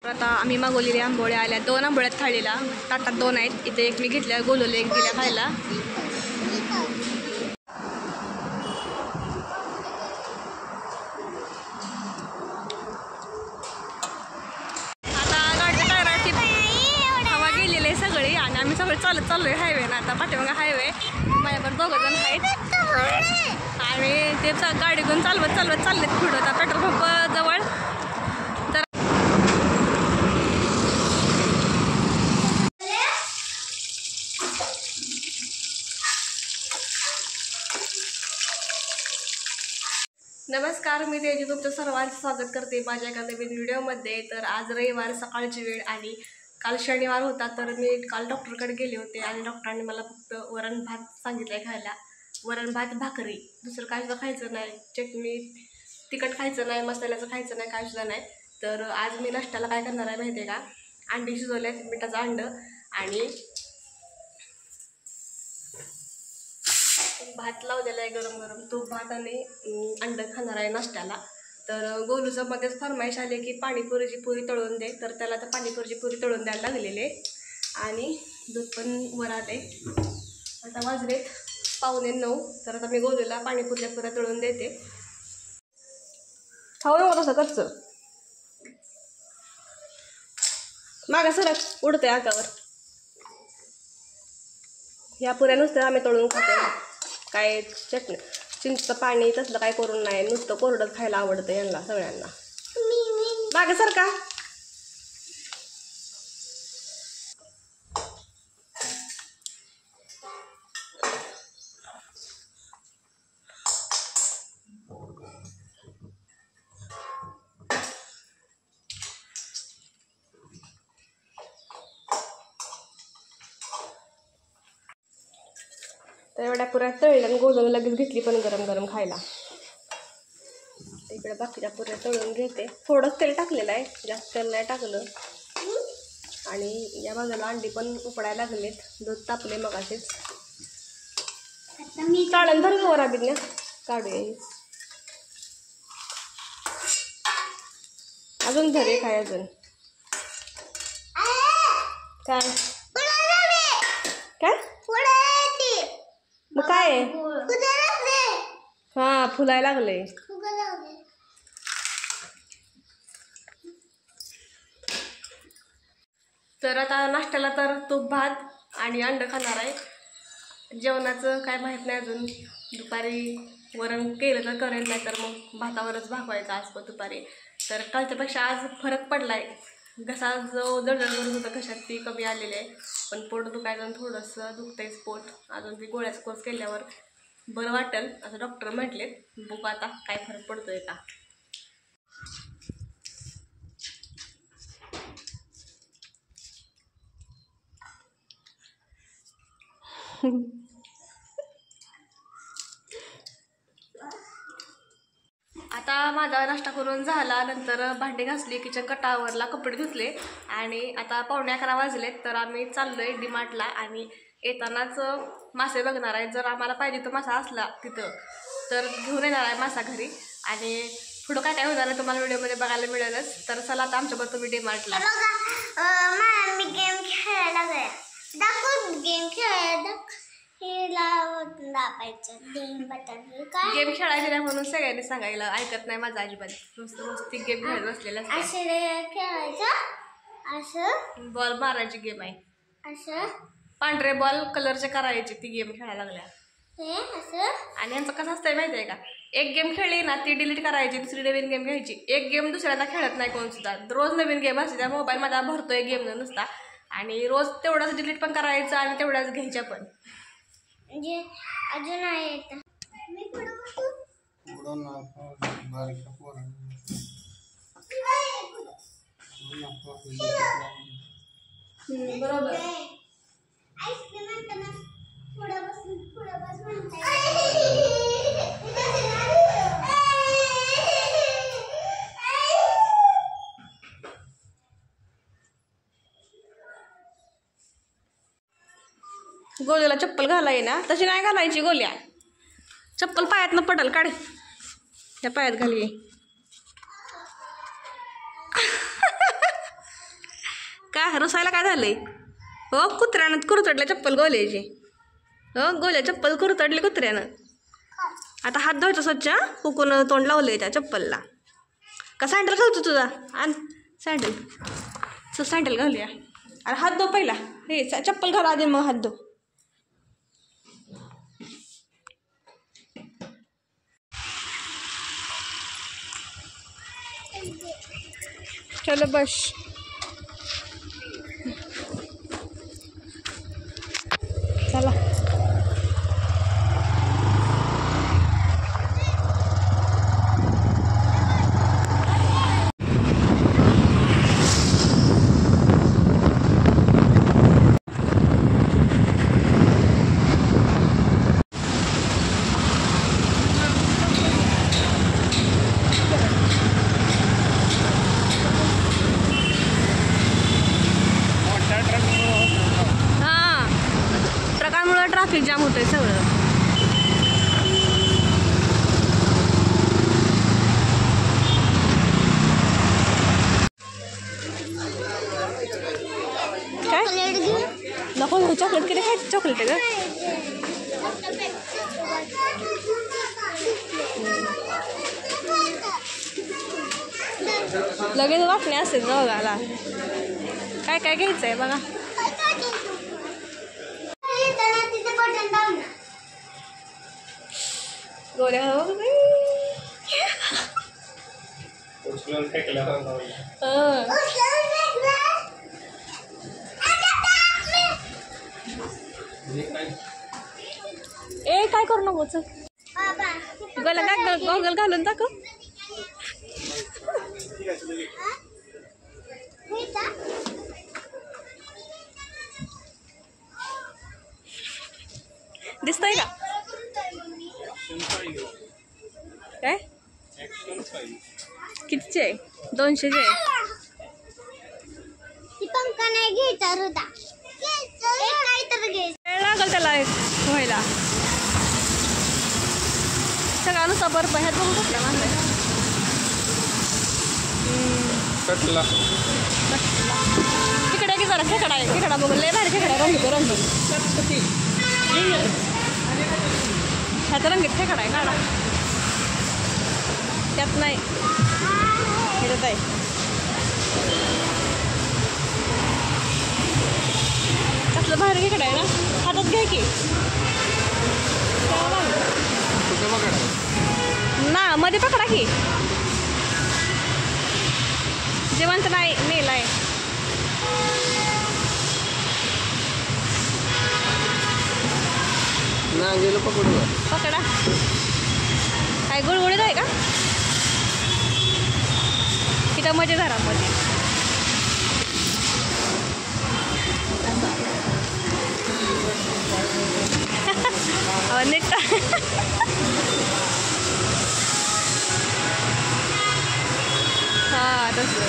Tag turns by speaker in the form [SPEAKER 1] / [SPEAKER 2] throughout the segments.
[SPEAKER 1] आता आम्ही मागवलेल्या आंबोळ्या आल्या 2 आंबोळ्यात थाळीला ताटात 2 आहेत. इथे एक मी घेतल्या गोलवले एक दिल्या खायला. आम्ही सगळे चालत चाललोय हायवेनं. आता पाठीमागं हायवे माझ्याकडे 2 जण आहेत आणि ते गाडी घेऊन चालवत चाललेत पुढं. आता पेट्रोल पंप जवळ तर नमस्कार, मी तेजू तुमचं सर्वांचं स्वागत करते माझ्या एका नवीन व्हिडिओमध्ये. तर आज रविवार सकाळची वेळ आणि काल शनिवार होता, तर मी काल डॉक्टरकडे गेले होते आणि डॉक्टरांनी मला फक्त वरण भात सांगितलं खायला. वरण भात भाकरी, दुसरं काय सुद्धा खायचं नाही. चटणी तिखट खायचं नाही, मसाल्याचं खायचं नाही, काय सुद्धा नाही. तर आज मी नाश्त्याला काय करणार आहे माहिती आहे का, अंडी शिजवले, मिठाचं अंडं आणि भात लावलेला आहे गरम गरम. तूप भात आणि अंडं खाणार आहे नाश्त्याला. तर गोलूचं मध्येच फरमाईश आले की पाणीपुरीची पुरी तळून दे, तर त्याला तर पाणीपुरीची पुरी तळून द्यायला लागलेले आणि दूध पण वर आले. आता वाजले 8:45. तर आता मी गोलूला पाणीपुरीच्या पुऱ्या तळून देते. खाऊ नको तसं कच्चं, मागा सरक उडते अंगावर. ह्या पुऱ्या नुसत्या आम्ही तळून खातो, काय चटणी चिंच पाणी तसलं काय करून नाही, नुसतं कोरडं खायला आवडतं यांना सगळ्यांना. मागे सरका. तर एवढ्या पुऱ्या तळल्या आणि गोलून लगेच घेतली पण गरम गरम खायला. इकडे बाकीच्या पुऱ्या तळून घेते. थोडंच तेल टाकलेलं आहे, जास्त तेल नाही टाकलं. आणि या बाजूला अंडी पण उकडायला लागलेत, दूध तापले मग असेच. काढून धर वर आधी काढूया. अजून धरे काय अजून काय काय मग काय हा फुलायला लागले. तर आता नाश्त्याला तर तूप भात आणि अंड खाणार आहे. जेवणाचं काय माहीत नाही अजून. दुपारी वरण केलं तर करेल, नाही तर मग भातावरच भागवायचं आज पण दुपारी. तर कालच्यापेक्षा आज फरक पडलाय. घसा जो जळजळ करत होता घशात ती कमी आलेली आहे, पण पोट दुखायचं थोडंसं दुखतंयच पोट. अजून ती गोळ्याचा कोर्स केल्यावर बरं वाटेल असं डॉक्टर म्हटलेत. बघू आता काय फरक पडतोय का. आता माझा नाश्ता करून झाला, नंतर भांडी घासली, किचन कटावरला, कपडे धुतले आणि आता 11:15 वाजलेत. तर आम्ही चाललोय डीमार्टला आणि येतानाच मासे बघणार आहे. जर आम्हाला पाहिजे तो मासा असला तिथं तर घेऊन येणार आहे मासा घरी. आणि पुढं काय काय होणार आहे तुम्हाला व्हिडिओमध्ये बघायला मिळेलच. तर चला आता आमच्याबरोबर तुम्ही डीमार्टला.
[SPEAKER 2] मी गेम खेळायला गया, दाखव गेम खेळायला
[SPEAKER 1] गेम खेळायचे नाही म्हणून सगळ्यांनी सांगायला ऐकत नाही माझा अजिबात. नुसती गेम खेळत बसलेला
[SPEAKER 2] असं
[SPEAKER 1] बॉल मारायची गेम आहे.
[SPEAKER 2] असं
[SPEAKER 1] पांढरे बॉल कलरचे करायचे, ती गेम खेळायला लागल्या. आणि यांचं कसं असतंय माहिती आहे का, एक गेम खेळली ना ती डिलीट करायची, दुसरी नवीन गेम घ्यायची. एक गेम दुसऱ्यांदा खेळत नाही कोण सुद्धा. रोज नवीन गेम असते, त्या मोबाईल माझा भरतोय गेम नुसता. आणि रोज तेवढाच डिलीट पण करायचं आणि तेवढ्याच घ्यायच्या पण.
[SPEAKER 2] म्हणजे अजून आहे
[SPEAKER 1] बरोबर. गोल्याला चप्पल घालाय ना, तशी नाही घालायची गोल्या. चप्पल पायातनं पडल, काढ त्या पायात घाली. रुसायला काय झालंय? हो कुत्र्यानं कुरतडलं चप्पल गोल्याची. हो गोल्या चप्पल कुरतडली कुत्र्यानं. आता हात धुवायचा स्वच्छ. हुकून तोंड लावलंय त्या चप्पलला. का सँडल घालतो तुझा? आण सँडल. सँडल घालूया. अरे हात धो पहिला. हे चप्पल घाल आधी मग हात धो. चलो बस. चला ट्रॅफिक जाम होतंय सगळं. काय नको चॉकलेट किती खायचं? चॉकलेट आहे का? लगेच वाटणे असेल बघायला. काय काय घ्यायचं आहे बघा. गोल्या हो ए काय करू नको चल. गोल्या काय गॉगल घालून टाक. दिसतंय का? काय कितीचे आहे? 200चे आहे.
[SPEAKER 2] पंखा नाही घ्यायचा होता.
[SPEAKER 1] वेळ लागल त्याला व्हायला. सगळा नुसता बर्फ ह्यात बघू कुठल्या माणसाला. तिकडे की जरा खेकडा आहे. खेकडा बघू लय भारी खेकडा आहे. रंगीत रंगीत ह्याचा रंगीत खेकडा आहे. काढा त्यात नाही ह्याच्यात आहे. कसलं भारी खेकडा आहे ना. हातात घ्या की ना मध्ये पकडा की. जिवंत नाही मेलाय. पकडा. काय गुळगुळीत आहे का? तिथं मध्ये धरा मध्ये. नीट हा तसं.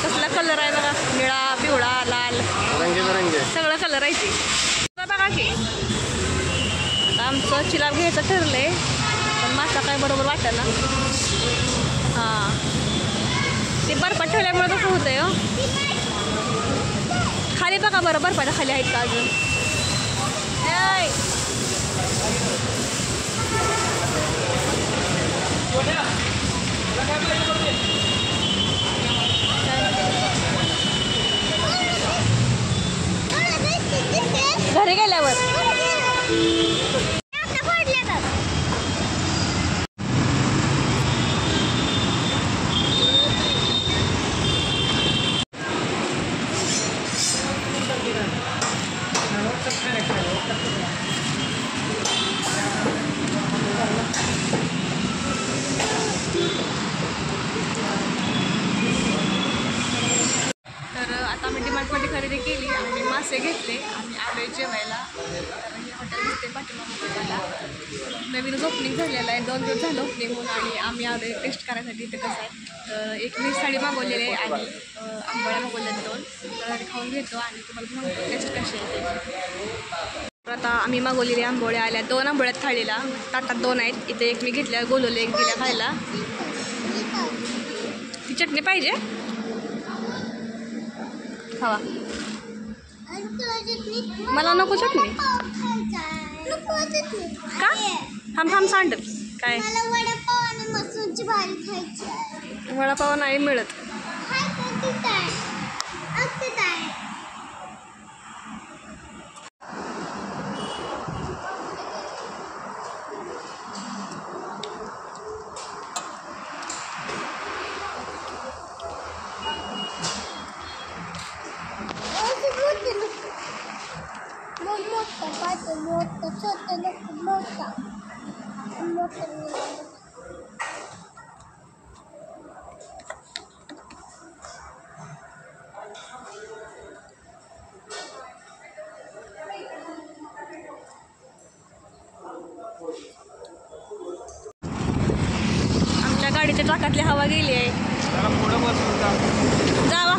[SPEAKER 1] कसला कलर आहे बघा. निळा पिवळा लाल सगळं कलर आहे ते बघा की. आता आमचं चिलाप घ्यायचं ठरलंय पण मासा काय बरोबर वाटत ना. हां ते बर्फात ठेवल्यामुळे कसं होतंय हो. खाली बघा बरं बर्फाच्या खाली आहेत का अजून. घरी गेल्यावर आता आम्ही डिमार्टमध्ये खरेदी केली. आम्ही मासे घेतले. आम्ही आलोय जेवायला. तर हे हॉटेल दिसते पाठीमागं मला. नवीनच ओपनिंग झालेलं आहे. 2 दिवस झालं ओपनिंग होऊन आणि आम्ही आलोय टेस्ट करायसाठी. इथे कसं आहे एक मी साडी मागवलेली आहे आणि आंबोळ्या मागवल्या 2. तर खाऊन घेतो आणि तुम्हाला सांगतो टेस्ट कशी आहे. तर आता आम्ही मागवलेली आंबोळ्या आल्या. 2 आंबोळ्यात थाळीला. ताटात 2 आहेत. इथे एक मी घेतल्या गोलवले एक दिल्या खायला. चटणी पाहिजे हवा
[SPEAKER 2] आणि तुला चटणी
[SPEAKER 1] मला नको चटणी
[SPEAKER 2] नको चटणी
[SPEAKER 1] का थांब सांडत काय
[SPEAKER 2] मला वडापाव आणि मसूरची भाजी खायची आहे.
[SPEAKER 1] वडापाव नाही मिळत
[SPEAKER 2] हाय कोणती काय असते काय
[SPEAKER 1] आमच्या गाडीच्या चाकातली हवा गेली आहे जावा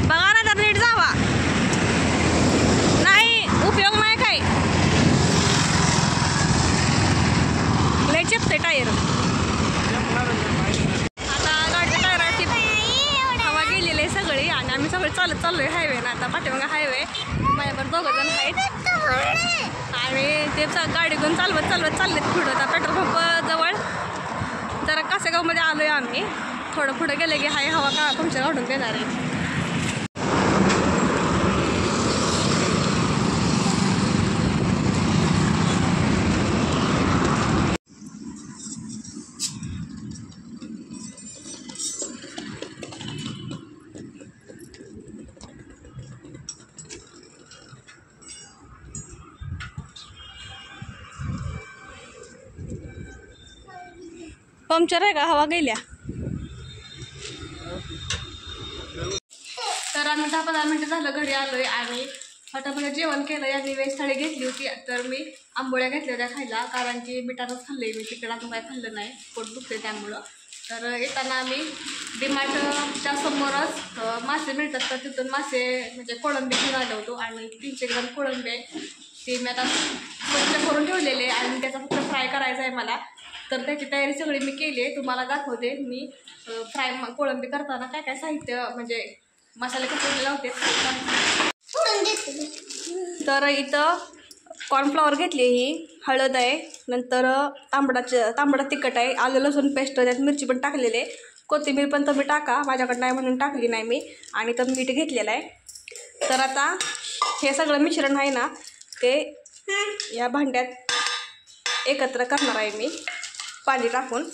[SPEAKER 1] बघा ना तर नीट जावा नाही उपयोग नाही काय लय चिपते टायर आता गाडीच्या टायराची हवा गेलेली आहे सगळी आणि आम्ही सगळे चालत चाललोय हायवे ना आता पाठीमागे हायवे माझ्यावर दोघं जण आहेत आणि ते गाडी घेऊन चालवत चाललेत पुढं आता पेट्रोल पंप जवळ जरा कासेगावमध्ये आलोय आम्ही थोडं पुढं गेलं की हाय हवा का पंक्चर काढून देणार आहे पंक्चर आहे का हवा गेल्या तर आम्ही 10-15 मिनिटं झालं घरी आलोय आणि फटाफट जेवण केलं यांनी वेळ थाळी घेतली होती तर मी आंबोळ्या घेतल्या होत्या खायला कारण की बिटातच खाल्ले मी तिकडे अजून काय खाल्लं नाही पोट दुखते त्यामुळं तर येताना आम्ही डीमार्टच्या समोरच मासे मिळतात तर तिथून मासे म्हणजे कोळंबी घेऊन आलो होतो आणि 300 ग्राम कोळंबे ते मी आता स्वच्छ करून ठेवलेले आणि त्याचा फक्त फ्राय करायचा आहे मला तर त्याची तयारी सगळी मी केली आहे तुम्हाला दाखवते मी फ्राय कोळंबी करताना काय काय साहित्य म्हणजे मसाले कसे लावते तर इथं कॉर्नफ्लॉवर घेतली ही हळद आहे नंतर तांबडा तिखट आहे आलं लसूण पेस्ट त्यात मिरची पण टाकलेली आहे कोथिंबीर पण तुम्ही टाका माझ्याकडं नाही म्हणून टाकली नाही मी आणि तर मीठ घेतलेलं आहे तर आता हे सगळं मिश्रण आहे ना ते या भांड्यात एकत्र करणार आहे मी पाणी टाकून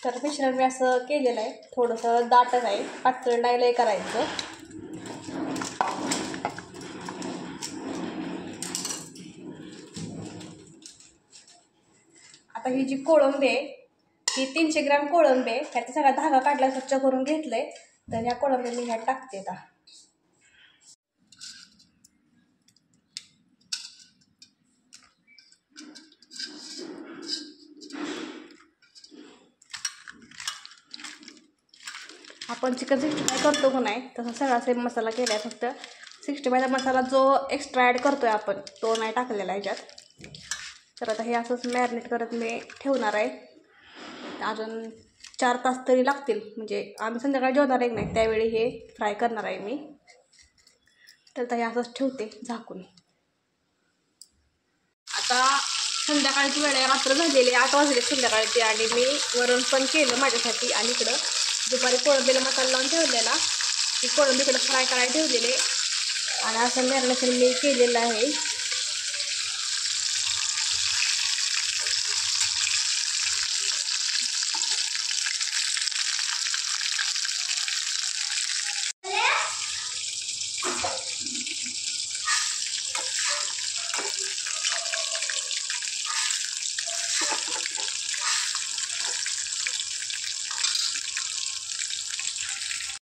[SPEAKER 1] तर मिश्रण मी असं केलेलं आहे थोडंसं दाटच आहे पातळ नाही लय करायचं आता ही जी कोळंबी आहे ही 300 ग्राम कोळंबी आहे त्याचा सगळा धागा काढला स्वच्छ करून घेतलंय तर ह्या कोळंबी मी ह्यात टाकते आता आपण चिकन 65 करतो का नाही तसा सगळा सेम मसाला केला आहे फक्त 65चा मसाला जो एक्स्ट्रा ॲड करतो आहे आपण तो नाही टाकलेला आहे ह्याच्यात तर आता हे असंच मॅरिनेट करत मी ठेवणार आहे अजून 4 तास तरी लागतील म्हणजे आम्ही संध्याकाळी जेवणार आहे नाही त्यावेळी हे फ्राय करणार आहे मी तर आता हे असंच ठेवते झाकून आता संध्याकाळची वेळ आहे रात्र झालेली 8 वाजले संध्याकाळची आणि मी वरण पण केलं माझ्यासाठी आणि इकडं दुपारी कोळंबीला मसाला लावून ठेवलेला ती कोळंबीकडे फ्राय करायला ठेवलेले आणि असं मॅरिनेशन मी केलेलं आहे